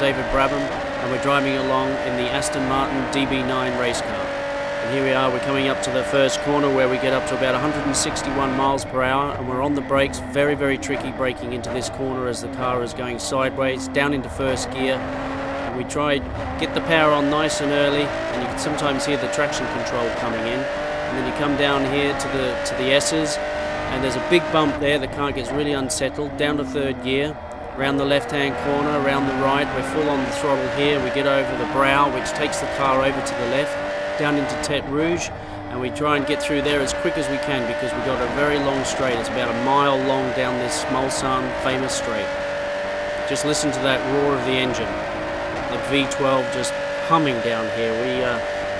David Brabham, and we're driving along in the Aston Martin DB9 race car. And here we are, we're coming up to the first corner where we get up to about 161 miles per hour, and we're on the brakes. Very, very tricky braking into this corner as the car is going sideways, down into first gear. And we try get the power on nice and early, and you can sometimes hear the traction control coming in. And then you come down here to the S's, and there's a big bump there. The car gets really unsettled, down to third gear. Around the left-hand corner, around the right, we're full on the throttle here. We get over the brow, which takes the car over to the left, down into Tete Rouge, and we try and get through there as quick as we can because we've got a very long straight. It's about a mile long down this Mulsanne famous straight. Just listen to that roar of the engine. The V12 just humming down here.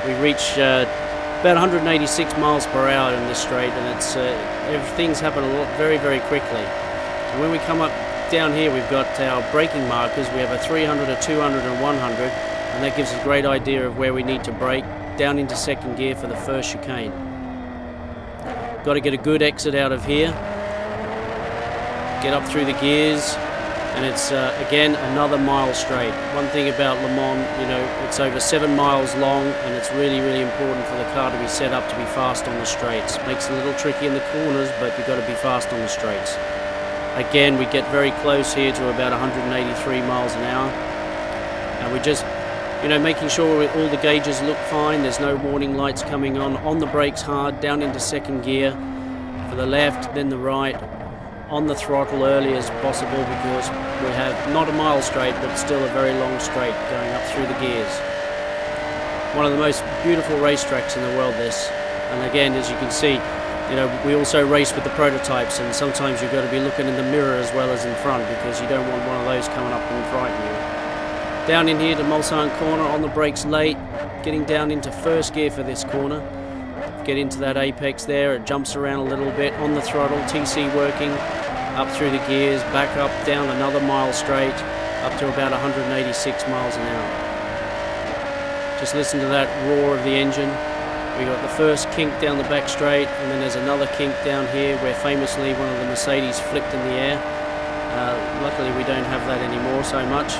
We reach about 186 miles per hour in this straight, and it's everything's happened very, very quickly. And when we come up down here, we've got our braking markers. We have a 300, a 200 and 100, and that gives us a great idea of where we need to brake, down into second gear for the first chicane. Got to get a good exit out of here, get up through the gears, and it's again another mile straight. One thing about Le Mans, you know, it's over 7 miles long, and it's really, really important for the car to be set up to be fast on the straights. Makes it a little tricky in the corners, but you've got to be fast on the straights. Again, we get very close here to about 183 miles an hour, and we're just, you know, making sure all the gauges look fine. There's no warning lights coming on the brakes hard, down into second gear for the left, then the right, on the throttle early as possible because we have not a mile straight, but still a very long straight going up through the gears. One of the most beautiful racetracks in the world, this, and again, as you can see, you know, we also race with the prototypes, and sometimes you've got to be looking in the mirror as well as in front because you don't want one of those coming up and frighten you. Down in here to Mulsanne corner, on the brakes late, getting down into first gear for this corner. Get into that apex there, it jumps around a little bit, on the throttle, TC working, up through the gears, back up, down another mile straight, up to about 186 miles an hour. Just listen to that roar of the engine. We got the first kink down the back straight, and then there's another kink down here where famously one of the Mercedes flipped in the air. Luckily we don't have that anymore so much.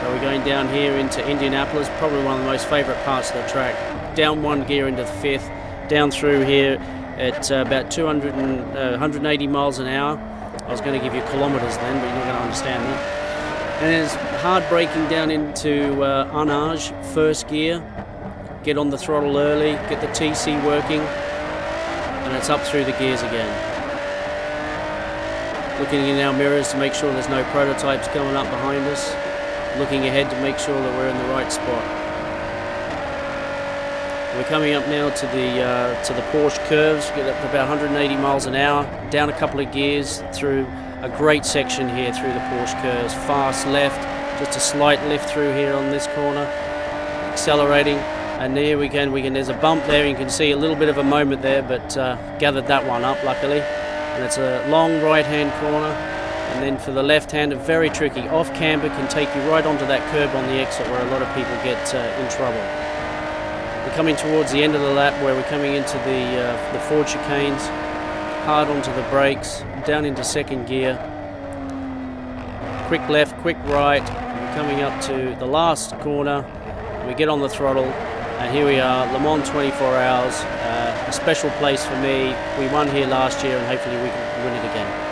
So we're going down here into Indianapolis, probably one of the most favourite parts of the track. Down one gear into the fifth, down through here at about 180 miles an hour. I was going to give you kilometres then, but you're not going to understand me. And there's hard braking down into Arnage, first gear. Get on the throttle early, get the TC working, and it's up through the gears again. Looking in our mirrors to make sure there's no prototypes coming up behind us. Looking ahead to make sure that we're in the right spot. We're coming up now to the Porsche curves. Get up to about 180 miles an hour, down a couple of gears through a great section here through the Porsche curves. Fast left, just a slight lift through here on this corner, accelerating. And here we can, there's a bump there, you can see a little bit of a moment there, but gathered that one up luckily. And it's a long right-hand corner, and then for the left-hand, very tricky. Off-camber can take you right onto that curb on the exit where a lot of people get in trouble. We're coming towards the end of the lap where we're coming into the Ford chicanes, hard onto the brakes, down into second gear. Quick left, quick right, we're coming up to the last corner, we get on the throttle. And here we are, Le Mans 24 hours, a special place for me. We won here last year and hopefully we can win it again.